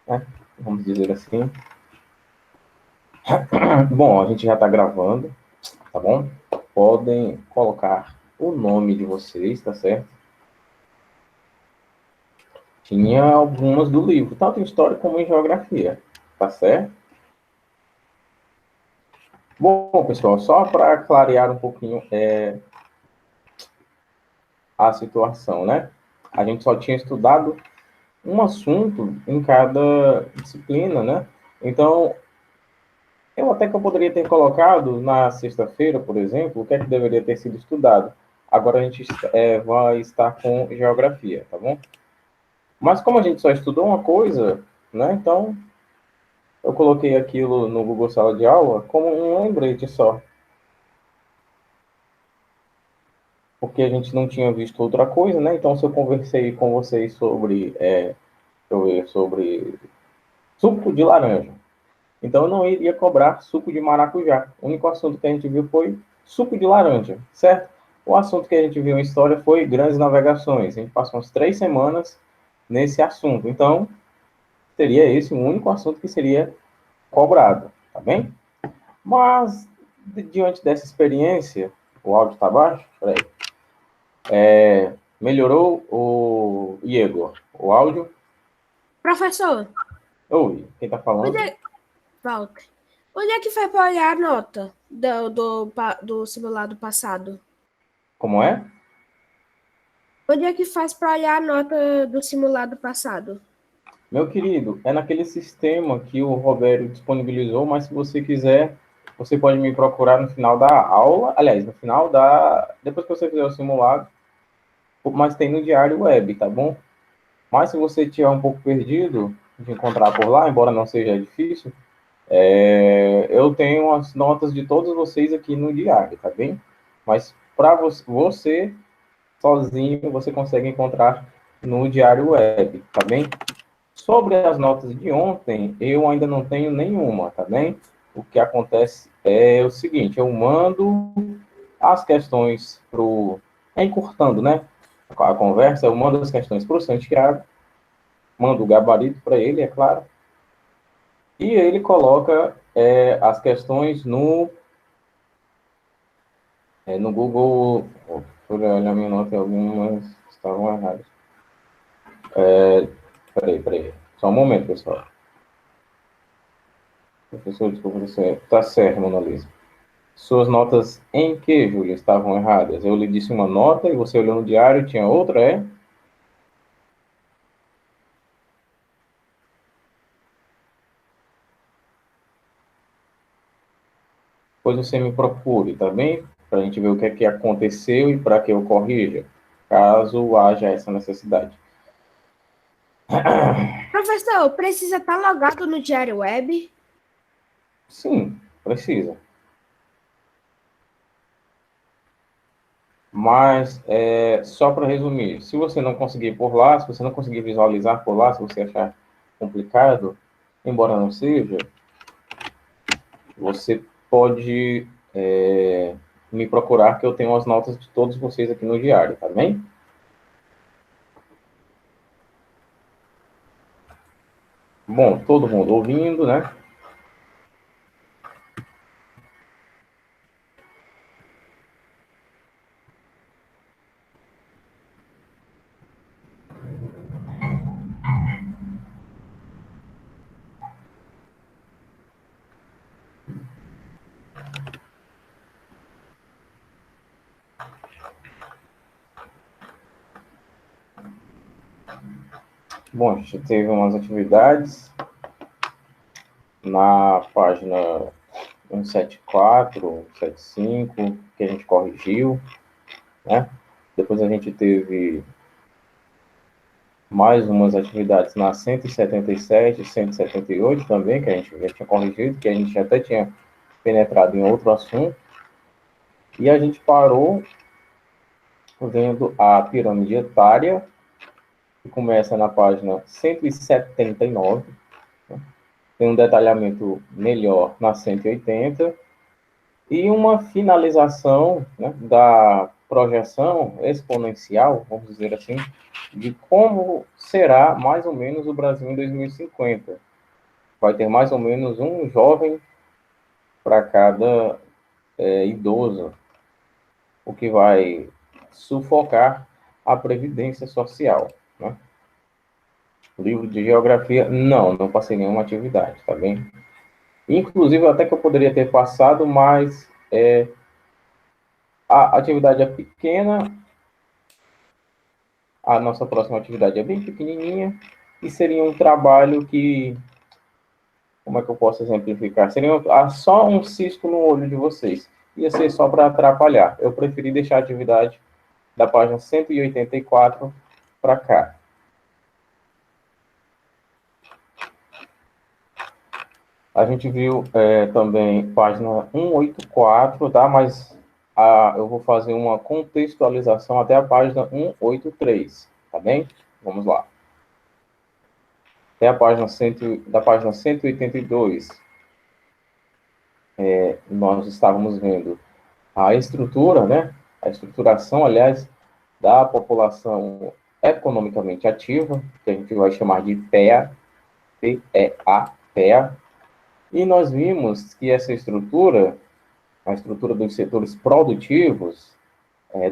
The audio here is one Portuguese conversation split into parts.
né? Vamos dizer assim. Bom, a gente já está gravando, tá bom? Podem colocar o nome de vocês, tá certo? Tinha algumas do livro, tanto em história como em geografia, tá certo? Bom, pessoal, só para clarear um pouquinho a situação, né? A gente só tinha estudado um assunto em cada disciplina, né? Então, que eu poderia ter colocado na sexta-feira, por exemplo, o que é que deveria ter sido estudado. Agora a gente vai estar com geografia, tá bom? Mas como a gente só estudou uma coisa, né? Então, eu coloquei aquilo no Google Sala de Aula como um lembrete só. Porque a gente não tinha visto outra coisa, né? Então, se eu conversei com vocês sobre, sobre suco de laranja, então eu não iria cobrar suco de maracujá. O único assunto que a gente viu foi suco de laranja, certo? O assunto que a gente viu em história foi grandes navegações. A gente passou umas 3 semanas nesse assunto. Então, seria esse o único assunto que seria cobrado, tá bem? Mas, diante dessa experiência, o áudio está baixo? Peraí. Melhorou o Igor? O áudio? Professor, Oi, quem está onde falando? é, Walter, onde é que foi para olhar a nota do simulado passado? Como é? Onde é que faz para olhar a nota do simulado passado? Meu querido, é naquele sistema que o Roberto disponibilizou, mas se você quiser, você pode me procurar no final da aula, aliás, no final da. Depois que você fizer o simulado, mas tem no diário web, tá bom? Mas se você estiver um pouco perdido de encontrar por lá, embora não seja difícil, eu tenho as notas de todos vocês aqui no diário, tá bem? Mas para você, sozinho, você consegue encontrar no diário web, tá bem? Sobre as notas de ontem, eu ainda não tenho nenhuma, tá bem? O que acontece é o seguinte, eu mando as questões para o... encurtando, né? A conversa, eu mando as questões para o Santiago, mando o gabarito para ele, é claro, e ele coloca as questões no Google. Por olhar minha nota, algumas estavam erradas. Peraí. Só um momento, pessoal. Professor, desculpa, você está certo, Mona Lisa. Suas notas em que, Júlia, estavam erradas? Eu lhe disse uma nota e você olhou no diário e tinha outra, é? Pois você me procure, tá bem? Para a gente ver o que é que aconteceu e para que eu corrija, caso haja essa necessidade. Professor, precisa estar logado no diário web? Sim, precisa. Mas, só para resumir, se você não conseguir por lá, se você não conseguir visualizar por lá, se você achar complicado, embora não seja, você pode me procurar, que eu tenho as notas de todos vocês aqui no diário, tá bem? Bom, todo mundo ouvindo, né? Bom, a gente teve umas atividades na página 174, 175, que a gente corrigiu, né? Depois a gente teve mais umas atividades na 177, 178 também, que a gente já tinha corrigido, que a gente até tinha penetrado em outro assunto. E a gente parou vendo a pirâmide etária, que começa na página 179, né? Tem um detalhamento melhor na 180, e uma finalização, né, projeção exponencial, vamos dizer assim, de como será mais ou menos o Brasil em 2050. Vai ter mais ou menos um jovem para cada idoso, o que vai sufocar a previdência social, né? Livro de geografia, não passei nenhuma atividade, tá bem? Inclusive, até que eu poderia ter passado, mas a atividade é pequena, a nossa próxima atividade é bem pequenininha, e seria um trabalho que, como é que eu posso exemplificar? Seria só um cisco no olho de vocês. Ia ser só para atrapalhar. Eu preferi deixar a atividade da página 184 para cá. A gente viu também página 184, tá? Mas eu vou fazer uma contextualização até a página 183, tá bem? Vamos lá. Até a página da página 182, nós estávamos vendo a estrutura, né? A estruturação, aliás, da população economicamente ativa, que a gente vai chamar de PEA, PEA, PEA. E nós vimos que essa estrutura, a estrutura dos setores produtivos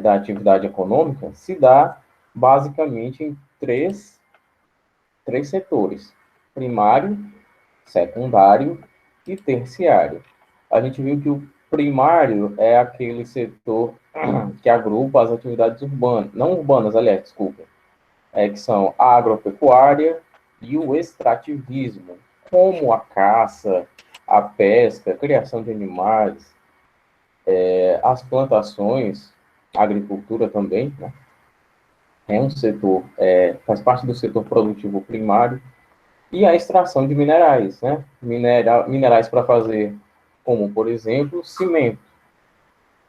da atividade econômica, se dá basicamente em três setores: primário, secundário e terciário. A gente viu que o primário é aquele setor que agrupa as atividades urbanas, não urbanas, aliás, desculpa, que são a agropecuária e o extrativismo, como a caça, a pesca, a criação de animais, as plantações, a agricultura também, né? É um setor, faz parte do setor produtivo primário, e a extração de minerais, né? Minerais para fazer, como, por exemplo, cimento.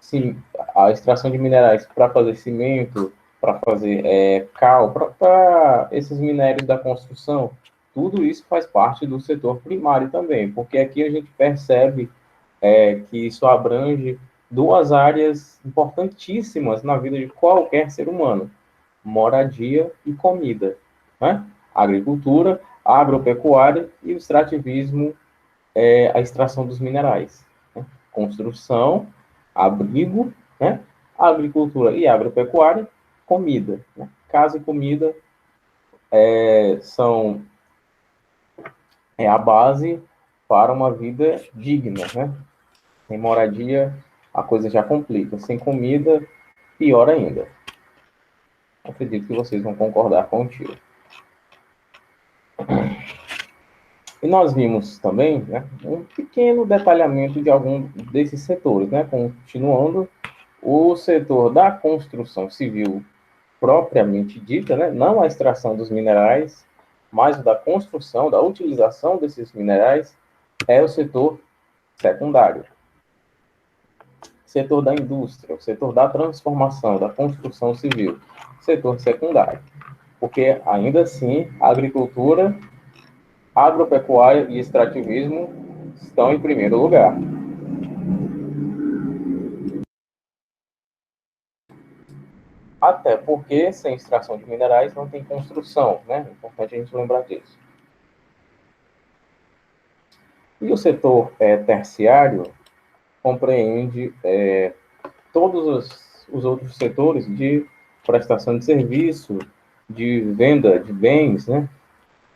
Sim, a extração de minerais para fazer cimento, para fazer cal, para esses minérios da construção, tudo isso faz parte do setor primário também, porque aqui a gente percebe que isso abrange duas áreas importantíssimas na vida de qualquer ser humano: moradia e comida, né? Agricultura, agropecuária e o extrativismo, a extração dos minerais, né? Construção, abrigo, né? Agricultura e agropecuária, comida, né? Casa e comida são a base para uma vida digna, né? Sem moradia, a coisa já complica. Sem comida, pior ainda. Acredito que vocês vão concordar com o tio. E nós vimos também, né, um pequeno detalhamento de algum desses setores, né? Continuando, o setor da construção civil propriamente dita, né? Não a extração dos minerais, mas o da construção, da utilização desses minerais, é o setor secundário. Setor da indústria, o setor da transformação, da construção civil, setor secundário. Porque, ainda assim, a agricultura, agropecuária e extrativismo estão em primeiro lugar. Até porque, sem extração de minerais, não tem construção, né? É importante a gente lembrar disso. E o setor terciário compreende todos os outros setores de prestação de serviço, de venda de bens, né?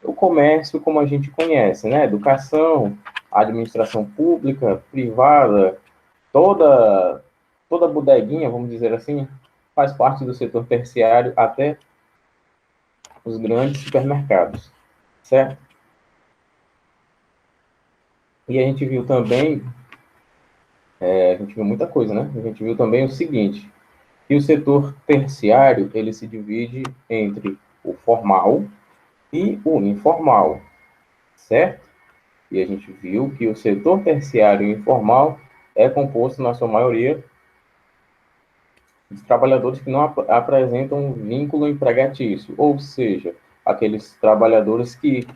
O comércio, como a gente conhece, né? Educação, administração pública, privada, toda bodeguinha, vamos dizer assim, faz parte do setor terciário, até os grandes supermercados, certo? E a gente viu também, a gente viu muita coisa, né? A gente viu também o seguinte, que o setor terciário, ele se divide entre o formal e o informal, certo? E a gente viu que o setor terciário e informal é composto, na sua maioria, de trabalhadores que não apresentam um vínculo empregatício, ou seja, aqueles trabalhadores que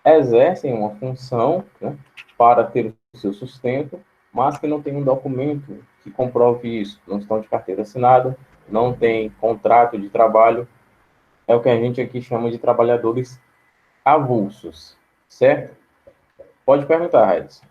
exercem uma função, né, para ter o seu sustento, mas que não tem um documento que comprove isso, não estão de carteira assinada, não tem contrato de trabalho, é o que a gente aqui chama de trabalhadores avulsos, certo? Pode perguntar, Raíssa.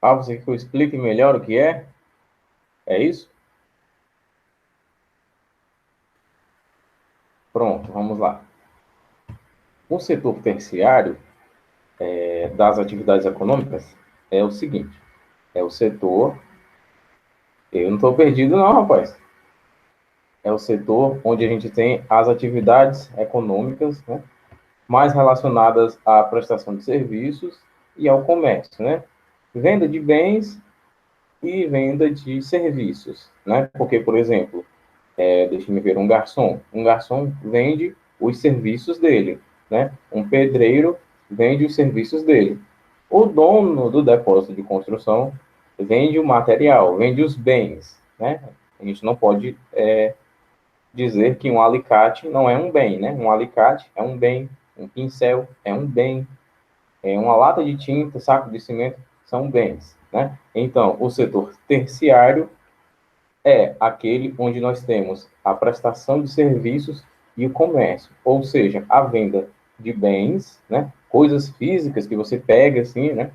Ah, você quer que eu explique melhor o que é? É isso? Pronto, vamos lá. O setor terciário das atividades econômicas é o seguinte, é o setor... Eu não estou perdido não, rapaz. É o setor onde a gente tem as atividades econômicas, né, mais relacionadas à prestação de serviços e ao comércio, né? Venda de bens e venda de serviços, né? Porque, por exemplo, deixa-me ver, um garçom vende os serviços dele, né? Um pedreiro vende os serviços dele. O dono do depósito de construção vende o material, vende os bens, né? A gente não pode dizer que um alicate não é um bem, né? Um alicate é um bem, um pincel é um bem, uma lata de tinta, saco de cimento são bens, né? Então, o setor terciário é aquele onde nós temos a prestação de serviços e o comércio, ou seja, a venda de bens, né? Coisas físicas que você pega assim, né?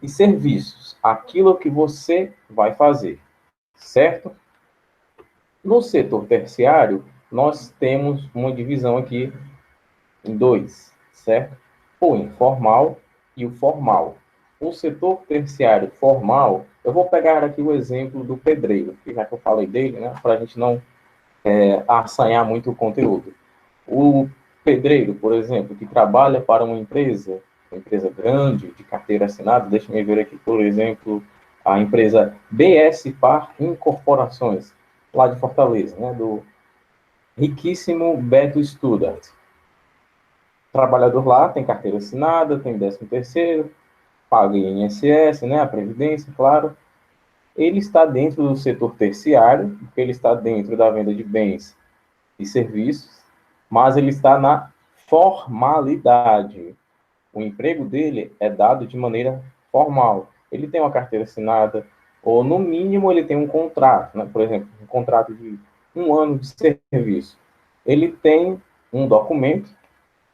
E serviços, aquilo que você vai fazer, certo? No setor terciário, nós temos uma divisão aqui em dois, certo? O informal e o formal. O setor terciário formal, eu vou pegar aqui o exemplo do pedreiro, já que eu falei dele, né, para a gente não assanhar muito o conteúdo. O pedreiro, por exemplo, que trabalha para uma empresa grande, de carteira assinada, deixa eu ver aqui, por exemplo, a empresa BS Par Incorporações, lá de Fortaleza, né, do riquíssimo Beto Studart. Trabalhador lá tem carteira assinada, tem 13º, paga INSS, né, a Previdência, claro. Ele está dentro do setor terciário, porque ele está dentro da venda de bens e serviços, mas ele está na formalidade. O emprego dele é dado de maneira formal. Ele tem uma carteira assinada, ou no mínimo ele tem um contrato, né? Por exemplo, um contrato de 1 ano de serviço. Ele tem um documento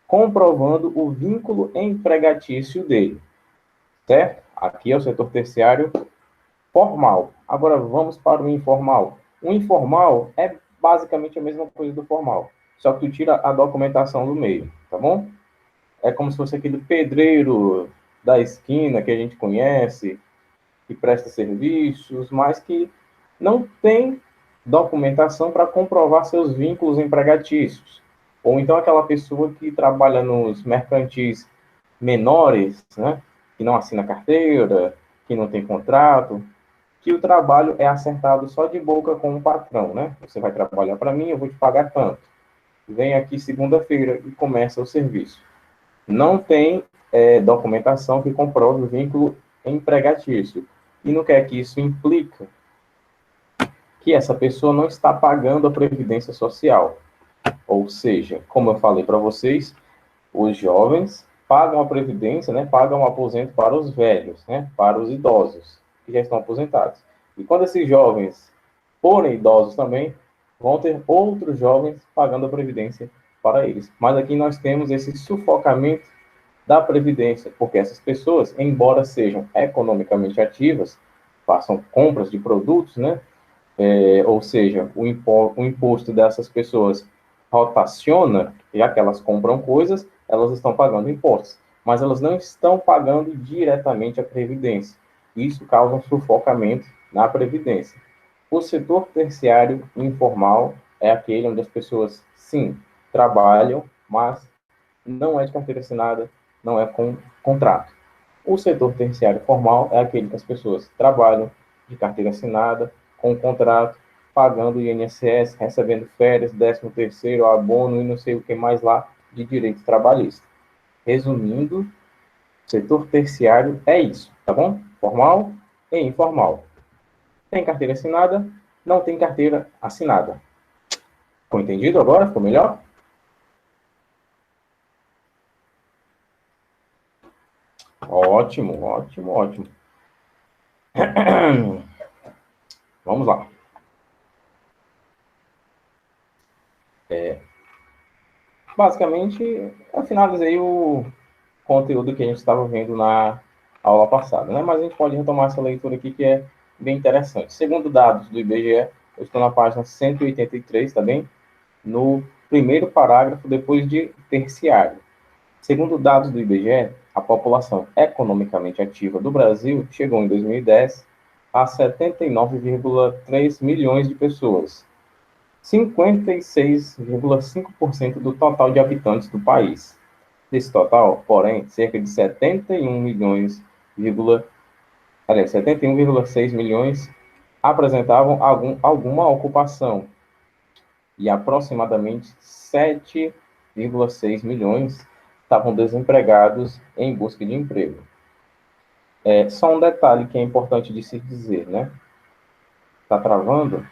comprovando o vínculo empregatício dele, certo? Aqui é o setor terciário formal. Agora vamos para o informal. O informal é basicamente a mesma coisa do formal, só que tu tira a documentação do meio, tá bom? É como se fosse aquele pedreiro da esquina que a gente conhece, que presta serviços, mas que não tem documentação para comprovar seus vínculos empregatícios. Ou então aquela pessoa que trabalha nos mercantis menores, né, que não assina carteira, que não tem contrato, que o trabalho é acertado só de boca com o patrão, né? Você vai trabalhar para mim, eu vou te pagar tanto. Vem aqui segunda-feira e começa o serviço. Não tem documentação que comprove o vínculo empregatício. E não quer que isso implica que essa pessoa não está pagando a previdência social. Ou seja, como eu falei para vocês, os jovens pagam a previdência, né, pagam o aposento para os velhos, né, para os idosos que já estão aposentados. E quando esses jovens forem idosos também, vão ter outros jovens pagando a previdência para eles. Mas aqui nós temos esse sufocamento da previdência, porque essas pessoas, embora sejam economicamente ativas, façam compras de produtos, né, ou seja, o imposto dessas pessoas rotaciona, já que elas compram coisas, elas estão pagando impostos, mas elas não estão pagando diretamente a Previdência. Isso causa um sufocamento na Previdência. O setor terciário informal é aquele onde as pessoas, sim, trabalham, mas não é de carteira assinada, não é com contrato. O setor terciário formal é aquele que as pessoas trabalham de carteira assinada, com contrato, pagando INSS, recebendo férias, 13º, abono e não sei o que mais lá de direito trabalhista. Resumindo, setor terciário é isso, tá bom? Formal e informal. Tem carteira assinada, não tem carteira assinada. Ficou entendido agora? Ficou melhor? Ótimo, ótimo, ótimo. Vamos lá. Basicamente, eu finalizei o conteúdo que a gente estava vendo na aula passada, né? Mas a gente pode retomar essa leitura aqui que é bem interessante. Segundo dados do IBGE, eu estou na página 183, tá bem? No primeiro parágrafo, depois de terciário. Segundo dados do IBGE, a população economicamente ativa do Brasil chegou em 2010 a 79,3 milhões de pessoas, 56,5% do total de habitantes do país. Desse total, porém, cerca de 71 milhões, 71,6 milhões apresentavam alguma ocupação e aproximadamente 7,6 milhões estavam desempregados em busca de emprego. Só um detalhe que é importante de se dizer, né? Tá travando?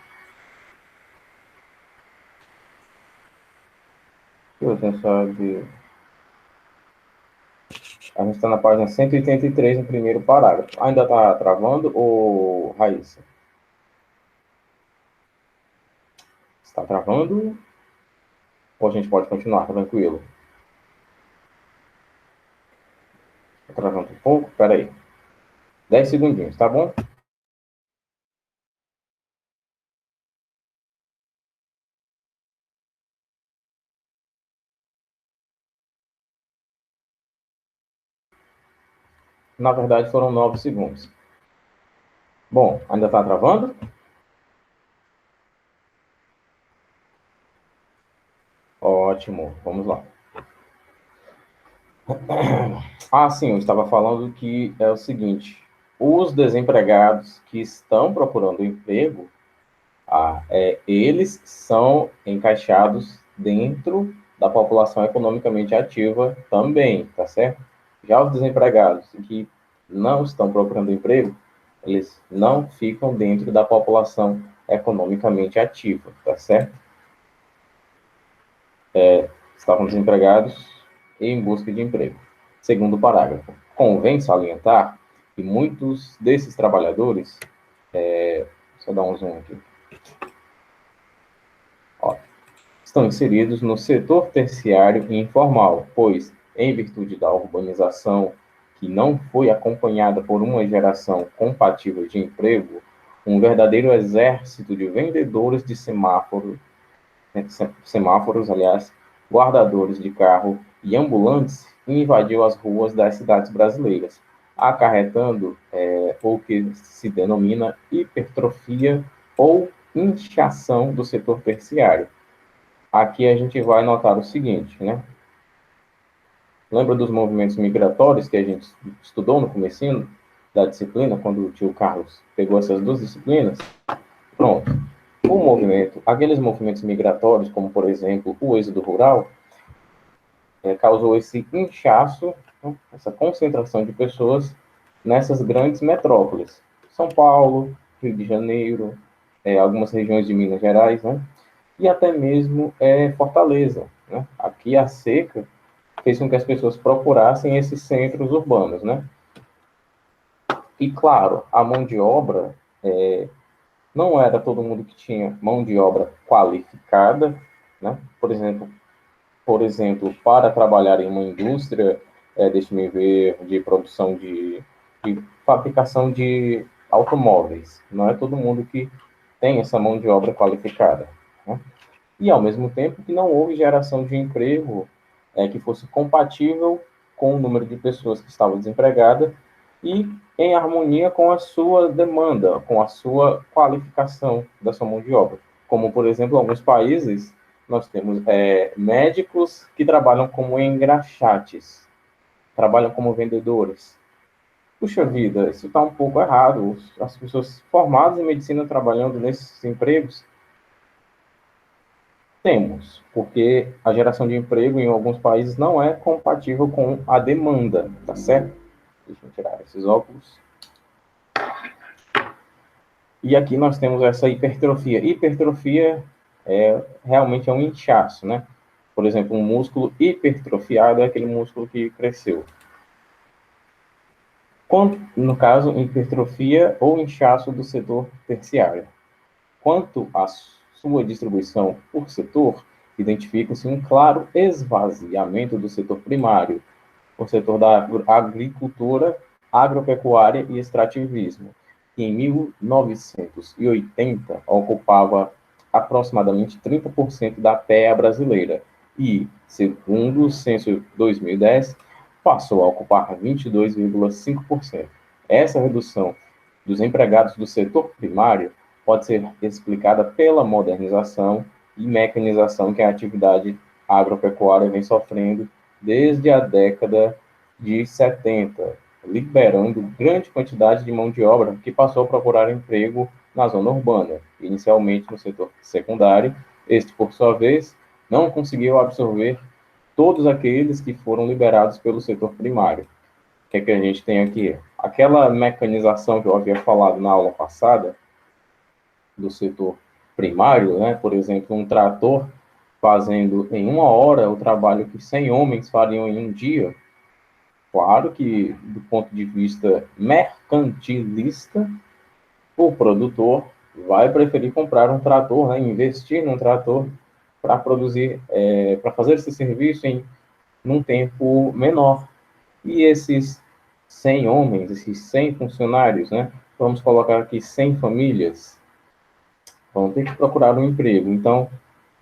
Eu pensar de... A gente está na página 183, no primeiro parágrafo. Ainda está travando, ou Raíssa? Está travando? Ou a gente pode continuar, tranquilo? Está travando um pouco? Espera aí. 10 segundinhos, tá bom? Na verdade, foram 9 segundos. Bom, ainda está travando? Ótimo, vamos lá. Sim, eu estava falando que é o seguinte: os desempregados que estão procurando emprego, eles são encaixados dentro da população economicamente ativa também, tá certo? Já os desempregados que não estão procurando emprego, eles não ficam dentro da população economicamente ativa, tá certo? Estavam desempregados e em busca de emprego. Segundo parágrafo, convém salientar que muitos desses trabalhadores, deixa eu dar um zoom aqui, estão inseridos no setor terciário e informal, pois, em virtude da urbanização que não foi acompanhada por uma geração compatível de emprego, um verdadeiro exército de vendedores de semáforos, aliás, guardadores de carro e ambulantes invadiu as ruas das cidades brasileiras, acarretando o que se denomina hipertrofia ou inchação do setor terciário. Aqui a gente vai notar o seguinte, né? Lembra dos movimentos migratórios que a gente estudou no comecinho da disciplina, quando o tio Carlos pegou essas duas disciplinas? Pronto. Aqueles movimentos migratórios, como por exemplo o êxodo rural, causou esse inchaço, né, essa concentração de pessoas nessas grandes metrópoles. São Paulo, Rio de Janeiro, algumas regiões de Minas Gerais, né? E até mesmo Fortaleza, né? Aqui a seca fez com que as pessoas procurassem esses centros urbanos, né? E claro, a mão de obra não era todo mundo que tinha mão de obra qualificada, né? Por exemplo, para trabalhar em uma indústria, deixe-me ver, de produção de fabricação de automóveis. Não é todo mundo que tem essa mão de obra qualificada, né? E, ao mesmo tempo, que não houve geração de emprego que fosse compatível com o número de pessoas que estavam desempregadas e em harmonia com a sua demanda, com a sua qualificação da sua mão de obra. Como, por exemplo, em alguns países, nós temos médicos que trabalham como engraxates, trabalham como vendedores. Puxa vida, isso está um pouco errado. As pessoas formadas em medicina trabalhando nesses empregos, temos, porque a geração de emprego em alguns países não é compatível com a demanda, tá certo? Deixa eu tirar esses óculos. E aqui nós temos essa hipertrofia. Hipertrofia realmente é um inchaço, né? Por exemplo, um músculo hipertrofiado é aquele músculo que cresceu. No caso, hipertrofia ou inchaço do setor terciário. Quanto à sua distribuição por setor, identifica-se um claro esvaziamento do setor primário, o setor da agricultura, agropecuária e extrativismo, que em 1980 ocupava aproximadamente 30% da PEA brasileira e, segundo o censo 2010, passou a ocupar 22,5%. Essa redução dos empregados do setor primário pode ser explicada pela modernização e mecanização que a atividade agropecuária vem sofrendo desde a década de 70, liberando grande quantidade de mão de obra que passou a procurar emprego na zona urbana, inicialmente no setor secundário. Este, por sua vez, não conseguiu absorver todos aqueles que foram liberados pelo setor primário. O que é que a gente tem aqui? Aquela mecanização que eu havia falado na aula passada, do setor primário, né? Por exemplo, um trator fazendo em 1 hora o trabalho que 100 homens fariam em um dia. Claro que, do ponto de vista mercantilista, o produtor vai preferir comprar um trator, né? Investir num trator para produzir, para fazer esse serviço num tempo menor. E esses 100 homens, esses 100 funcionários, né? Vamos colocar aqui 100 famílias, vão ter que procurar um emprego. Então,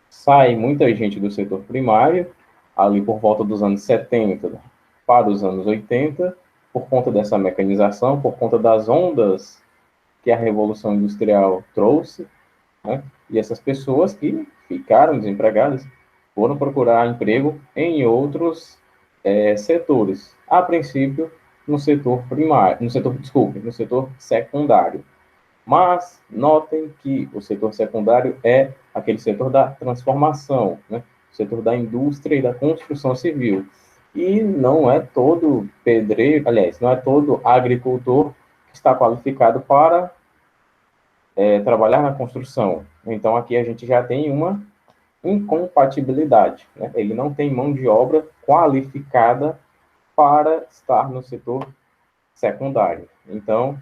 sai muita gente do setor primário, ali por volta dos anos 70 para os anos 80, por conta dessa mecanização, por conta das ondas que a Revolução Industrial trouxe, né? E essas pessoas que ficaram desempregadas foram procurar emprego em outros setores. A princípio, no setor primário, no setor secundário. Mas notem que o setor secundário é aquele setor da transformação, né? O setor da indústria e da construção civil. E não é todo pedreiro, aliás, não é todo agricultor que está qualificado para trabalhar na construção. Então, aqui a gente já tem uma incompatibilidade, né? Ele não tem mão de obra qualificada para estar no setor secundário. Então,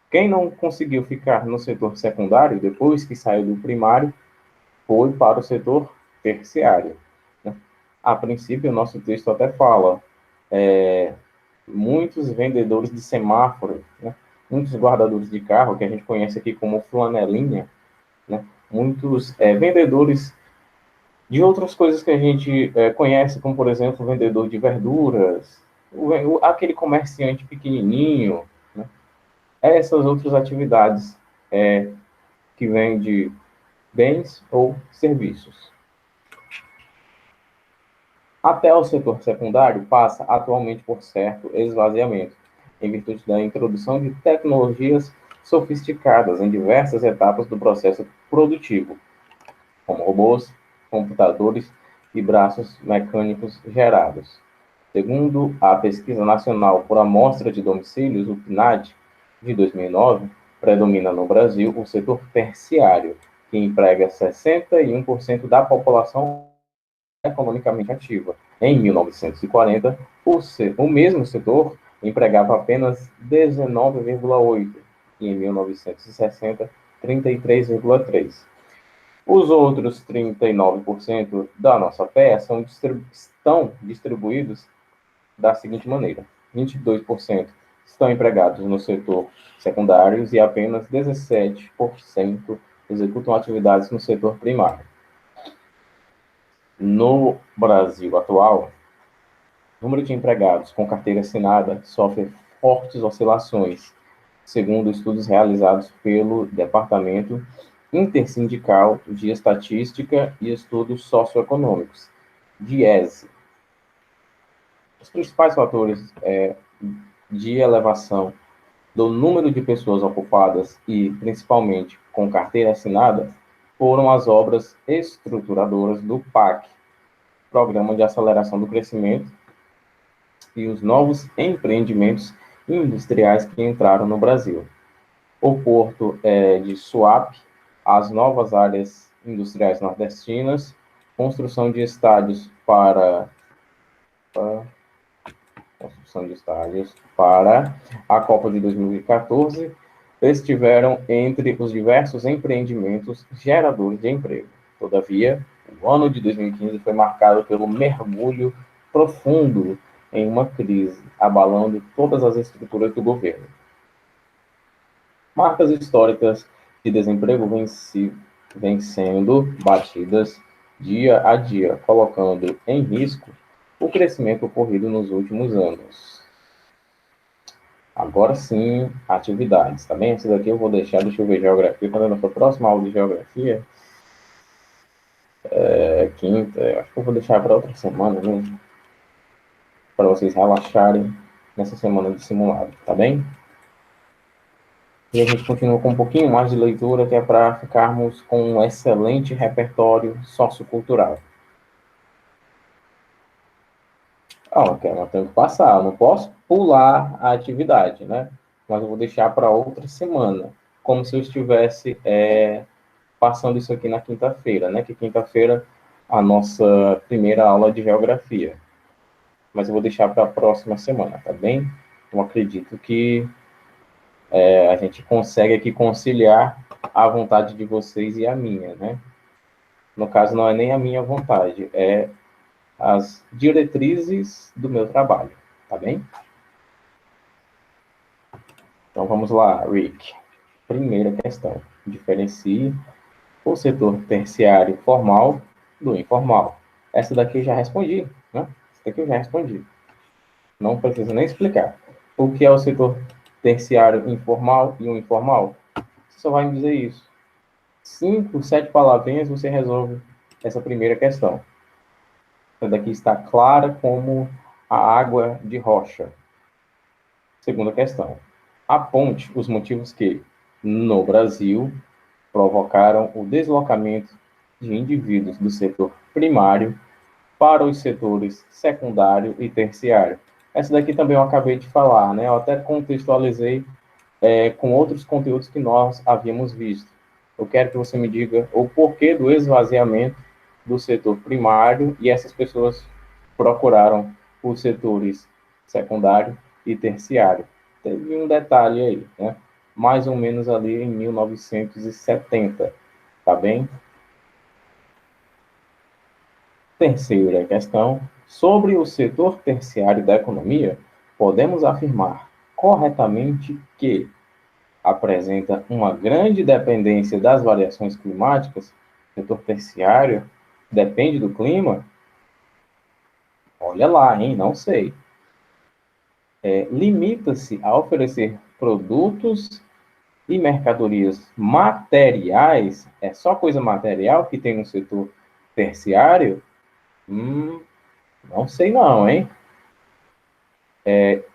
quem não conseguiu ficar no setor secundário, depois que saiu do primário, foi para o setor terciário, né? A princípio, o nosso texto até fala, muitos vendedores de semáforo, né? Muitos guardadores de carro, que a gente conhece aqui como flanelinha, né? Muitos vendedores de outras coisas que a gente conhece, como, por exemplo, o vendedor de verduras, aquele comerciante pequenininho, né? Essas outras atividades que vende bens ou serviços. Até o setor secundário passa atualmente por certo esvaziamento, em virtude da introdução de tecnologias sofisticadas em diversas etapas do processo produtivo, como robôs, computadores e braços mecânicos gerados. Segundo a Pesquisa Nacional por Amostra de Domicílios, o PNAD, de 2009, predomina no Brasil o setor terciário, que emprega 61% da população economicamente ativa. Em 1940, o mesmo setor empregava apenas 19,8% e em 1960, 33,3%. Os outros 39% da nossa PEA estão distribuídos da seguinte maneira: 22% estão empregados no setor secundário e apenas 17% executam atividades no setor primário. No Brasil atual, o número de empregados com carteira assinada sofre fortes oscilações, segundo estudos realizados pelo Departamento Intersindical de Estatística e Estudos Socioeconômicos, DIESE. Os principais fatores de elevação do número de pessoas ocupadas e, principalmente, com carteira assinada, foram as obras estruturadoras do PAC, Programa de Aceleração do Crescimento, e os novos empreendimentos industriais que entraram no Brasil. O porto de Suape, as novas áreas industriais nordestinas, construção de estádios para a Copa de 2014, estiveram entre os diversos empreendimentos geradores de emprego. Todavia, o ano de 2015 foi marcado pelo mergulho profundo em uma crise, abalando todas as estruturas do governo. Marcas históricas de desemprego vêm sendo batidas dia a dia, colocando em risco o crescimento ocorrido nos últimos anos. Agora sim, atividades, tá bem? Essa daqui eu vou deixar, deixa eu ver geografia, quando é a nossa próxima aula de geografia, quinta, acho que eu vou deixar para outra semana, né? Para vocês relaxarem nessa semana de simulado, tá bem? E a gente continua com um pouquinho mais de leitura, que é para ficarmos com um excelente repertório sociocultural. Eu tenho que passar, eu não posso pular a atividade, né? Mas eu vou deixar para outra semana, como se eu estivesse passando isso aqui na quinta-feira, né? Que quinta-feira a nossa primeira aula de geografia. Mas eu vou deixar para a próxima semana, tá bem? Eu acredito que a gente consegue aqui conciliar a vontade de vocês e a minha, né? No caso, não é nem a minha vontade, é as diretrizes do meu trabalho, tá bem? Então, vamos lá, Rick. Primeira questão. Diferencie o setor terciário formal do informal. Essa daqui eu já respondi, né? Essa daqui eu já respondi. Não preciso nem explicar. O que é o setor terciário informal e o informal? Você só vai me dizer isso. 5, 7 palavrinhas você resolve essa primeira questão. Essa daqui está clara como a água de rocha. Segunda questão. Aponte os motivos que, no Brasil, provocaram o deslocamento de indivíduos do setor primário para os setores secundário e terciário. Essa daqui também eu acabei de falar, né? Eu até contextualizei com outros conteúdos que nós havíamos visto. Eu quero que você me diga o porquê do esvaziamento do setor primário e essas pessoas procuraram os setores secundário e terciário. Teve um detalhe aí, né? Mais ou menos ali em 1970, tá bem? Terceira questão. Sobre o setor terciário da economia, podemos afirmar corretamente que apresenta uma grande dependência das variações climáticas. O setor terciário depende do clima? Olha lá, hein? Não sei. Limita-se a oferecer produtos e mercadorias materiais? É só coisa material que tem no setor terciário? Não sei não, hein?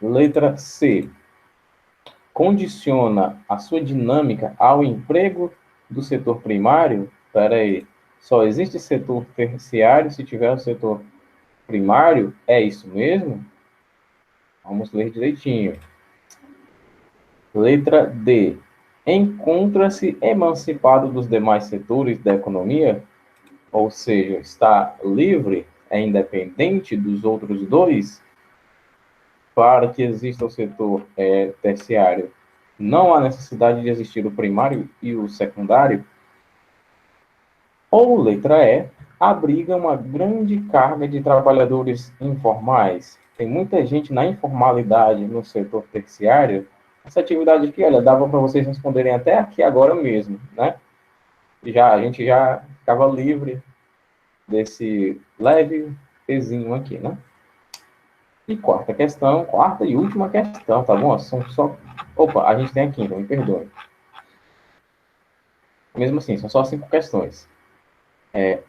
Letra C. Condiciona a sua dinâmica ao emprego do setor primário? Espera aí. Só existe setor terciário se tiver o setor primário? É isso mesmo? Vamos ler direitinho. Letra D. Encontra-se emancipado dos demais setores da economia? Ou seja, está livre, é independente dos outros dois? Para que exista o setor terciário, não há necessidade de existir o primário e o secundário? Ou letra E, abriga uma grande carga de trabalhadores informais. Tem muita gente na informalidade no setor terciário. Essa atividade aqui, olha, dava para vocês responderem até aqui agora mesmo, né? A gente já ficava livre desse leve pezinho aqui, né? E quarta questão, quarta e última questão, tá bom? São só... Opa, a gente tem a quinta, me perdoe. Mesmo assim, são só 5 questões.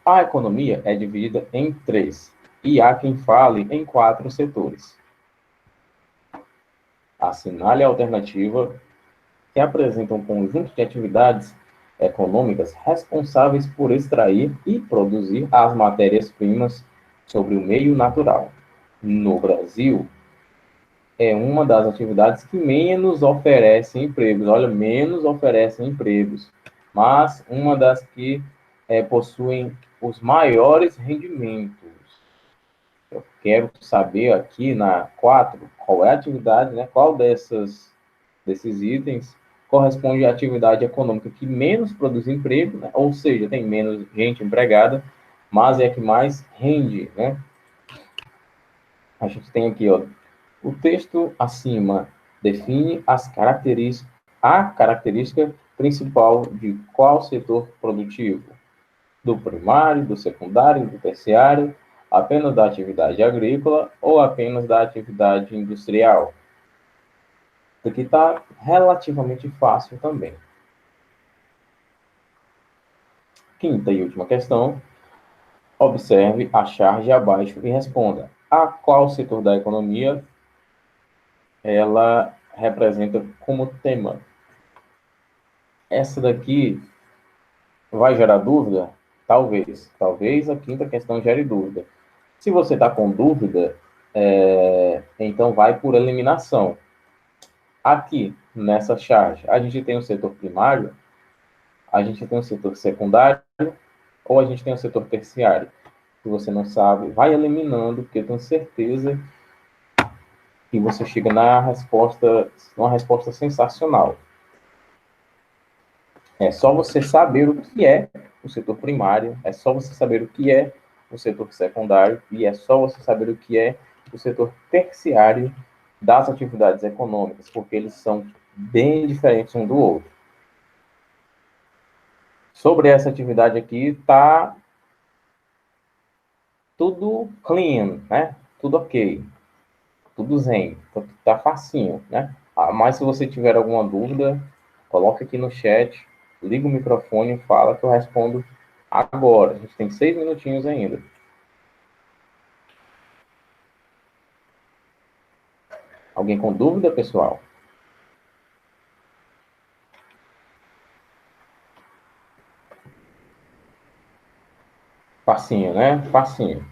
A economia é dividida em 3, e há quem fale em 4 setores. Assinale a alternativa que apresenta um conjunto de atividades econômicas responsáveis por extrair e produzir as matérias-primas sobre o meio natural. No Brasil, é uma das atividades que menos oferecem empregos. Olha, menos oferecem empregos, mas uma das que possuem os maiores rendimentos. Eu quero saber aqui na 4 qual é a atividade, né? Qual desses itens corresponde à atividade econômica que menos produz emprego, né? Ou seja, tem menos gente empregada, mas é a que mais rende, né? A gente tem aqui, ó, o texto acima define a característica principal de qual setor produtivo? Do primário, do secundário, do terciário, apenas da atividade agrícola ou apenas da atividade industrial? Isso aqui está relativamente fácil também. Quinta e última questão. Observe a charge abaixo e responda. A qual setor da economia ela representa como tema? Essa daqui vai gerar dúvida? Talvez. Talvez a quinta questão gere dúvida. Se você está com dúvida, então vai por eliminação. Aqui, nessa charge, a gente tem o setor primário, a gente tem o setor secundário, ou a gente tem o setor terciário. Se você não sabe, vai eliminando, porque eu tenho certeza que você chega numa resposta sensacional. É só você saber o que é o setor primário, é só você saber o que é o setor secundário e é só você saber o que é o setor terciário das atividades econômicas, porque eles são bem diferentes um do outro. Sobre essa atividade aqui, tá tudo clean, né? Tudo ok, tudo zen, tá facinho, né? Mas se você tiver alguma dúvida, coloque aqui no chat, liga o microfone e fala que eu respondo agora. A gente tem 6 minutinhos ainda. Alguém com dúvida, pessoal? Facinho, né? Facinho.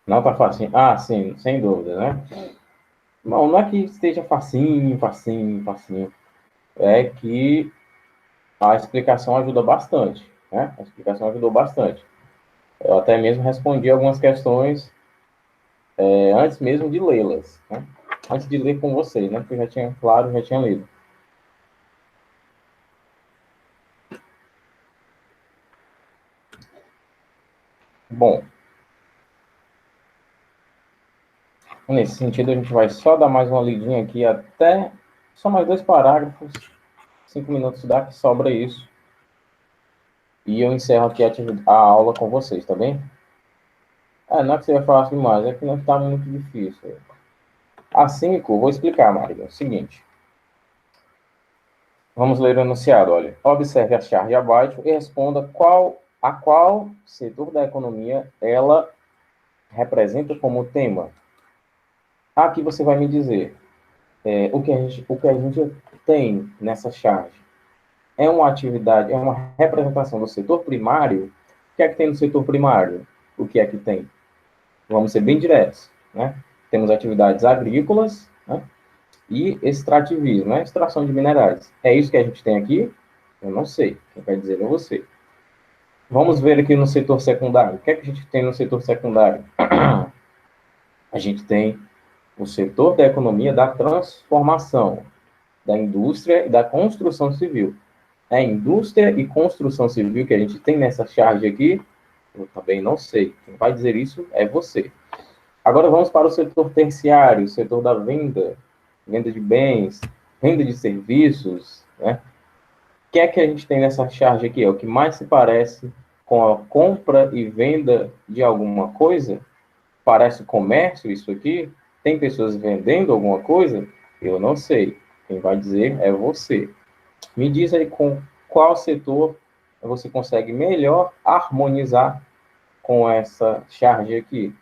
Não tá facinho? Ah, sim, sem dúvida, né? Não é que esteja facinho, facinho, facinho. É que a explicação ajuda bastante, né? A explicação ajudou bastante. Eu até mesmo respondi algumas questões antes mesmo de lê-las, né? Antes de ler com vocês, né? Porque eu já tinha, claro, já tinha lido. Bom, nesse sentido, a gente vai só dar mais uma lidinha aqui até... Só mais 2 parágrafos, 5 minutos dá que sobra isso. E eu encerro aqui a aula com vocês, tá bem? Não é que seja fácil demais, é que não está muito difícil. A 5, vou explicar, Mário. É o seguinte. Vamos ler o enunciado, olha. Observe a charge abaixo e responda a qual setor da economia ela representa como tema. Aqui você vai me dizer o que a gente tem nessa charge. É uma atividade, é uma representação do setor primário. O que é que tem no setor primário? O que é que tem? Vamos ser bem diretos, né? Temos atividades agrícolas, né? E extrativismo, né? Extração de minerais. É isso que a gente tem aqui? Eu não sei. Quem vai dizer é você. Vamos ver aqui no setor secundário. O que é que a gente tem no setor secundário? A gente tem o setor da economia da transformação, da indústria e da construção civil. É indústria e construção civil que a gente tem nessa charge aqui? Eu também não sei. Quem vai dizer isso é você. Agora vamos para o setor terciário, o setor da venda, venda de bens, venda de serviços, né? O que é que a gente tem nessa charge aqui? É o que mais se parece com a compra e venda de alguma coisa? Parece comércio isso aqui? Tem pessoas vendendo alguma coisa? Eu não sei. Quem vai dizer é você. Me diz aí com qual setor você consegue melhor harmonizar com essa charge aqui.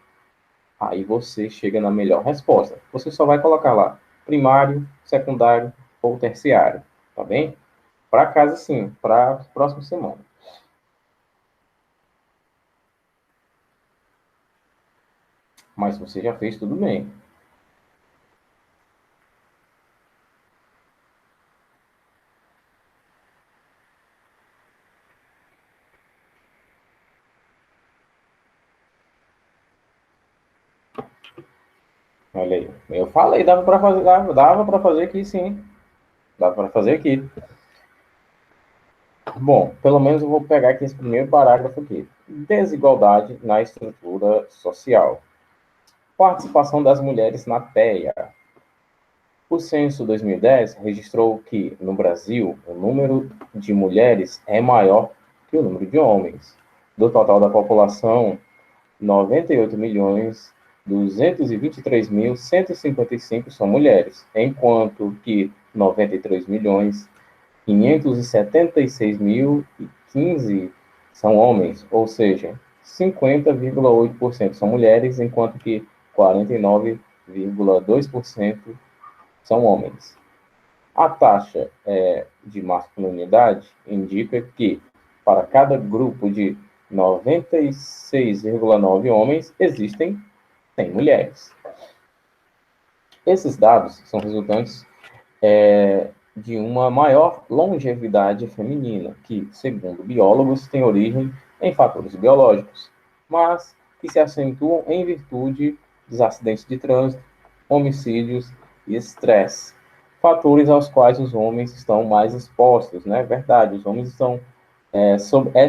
Aí você chega na melhor resposta. Você só vai colocar lá primário, secundário ou terciário, tá bem? Para casa, sim, para a próxima semana. Mas você já fez tudo bem. Olha aí. Eu falei, dava para fazer, dava para fazer aqui, sim. Dá para fazer aqui. Bom, pelo menos eu vou pegar aqui esse primeiro parágrafo aqui. Desigualdade na estrutura social. Participação das mulheres na TEA. O censo 2010 registrou que, no Brasil, o número de mulheres é maior que o número de homens. Do total da população, 98.223.155 são mulheres, enquanto que 93.576.015 são homens, ou seja, 50,8% são mulheres, enquanto que 49,2% são homens. A taxa de masculinidade indica que, para cada grupo de 96,9 homens, existem 100 mulheres. Esses dados são resultantes de uma maior longevidade feminina, que, segundo biólogos, tem origem em fatores biológicos, mas que se acentuam em virtude dos acidentes de trânsito, homicídios e estresse. Fatores aos quais os homens estão mais expostos, né? Verdade, os homens estão...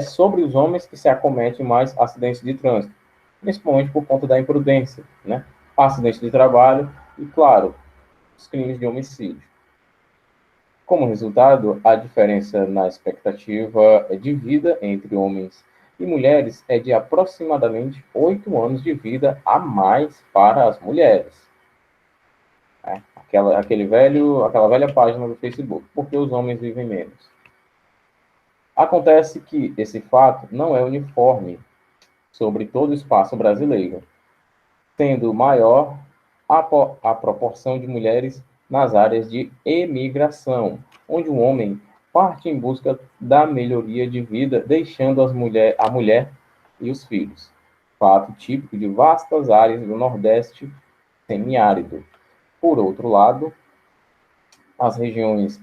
sobre os homens que se acometem mais acidentes de trânsito, principalmente por conta da imprudência, né? Acidente de trabalho e, claro, os crimes de homicídio. Como resultado, a diferença na expectativa de vida entre homens e mulheres é de aproximadamente 8 anos de vida a mais para as mulheres. Aquela velha página do Facebook, porque os homens vivem menos. Acontece que esse fato não é uniforme sobre todo o espaço brasileiro, sendo maior a proporção de mulheres nas áreas de emigração, onde o homem parte em busca da melhoria de vida, deixando a mulher e os filhos. Fato típico de vastas áreas do Nordeste semiárido. Por outro lado, as regiões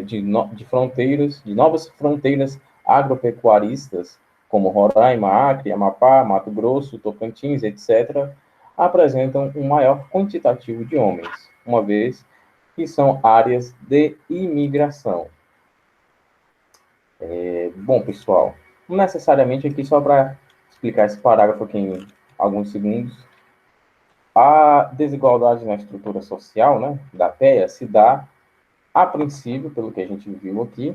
de fronteiras, de novas fronteiras agropecuaristas, como Roraima, Acre, Amapá, Mato Grosso, Tocantins, etc., apresentam um maior quantitativo de homens, uma vez que são áreas de imigração. Bom, pessoal, não necessariamente aqui só para explicar esse parágrafo aqui em alguns segundos, a desigualdade na estrutura social, né, da TEA se dá, a princípio, pelo que a gente viu aqui,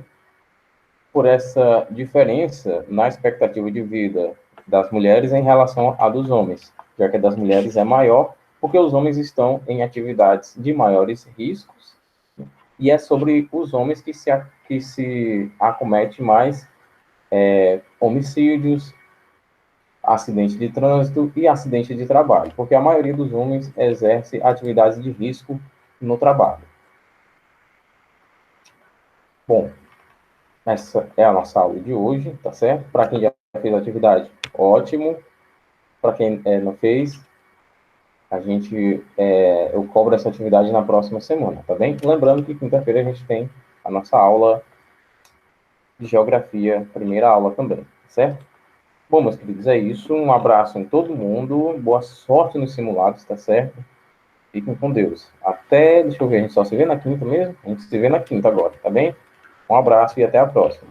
por essa diferença na expectativa de vida das mulheres em relação à dos homens, já que a das mulheres é maior, porque os homens estão em atividades de maiores riscos, e é sobre os homens que se acomete mais homicídios, acidente de trânsito e acidente de trabalho, porque a maioria dos homens exerce atividades de risco no trabalho. Bom, essa é a nossa aula de hoje, tá certo? Para quem já fez a atividade, ótimo. Para quem não fez, eu cobro essa atividade na próxima semana, tá bem? Lembrando que quinta-feira a gente tem a nossa aula de geografia, primeira aula também, certo? Bom, meus queridos, é isso. Um abraço em todo mundo. Boa sorte nos simulados, tá certo? Fiquem com Deus. Deixa eu ver, a gente só se vê na quinta mesmo? A gente se vê na quinta agora, tá bem? Um abraço e até a próxima.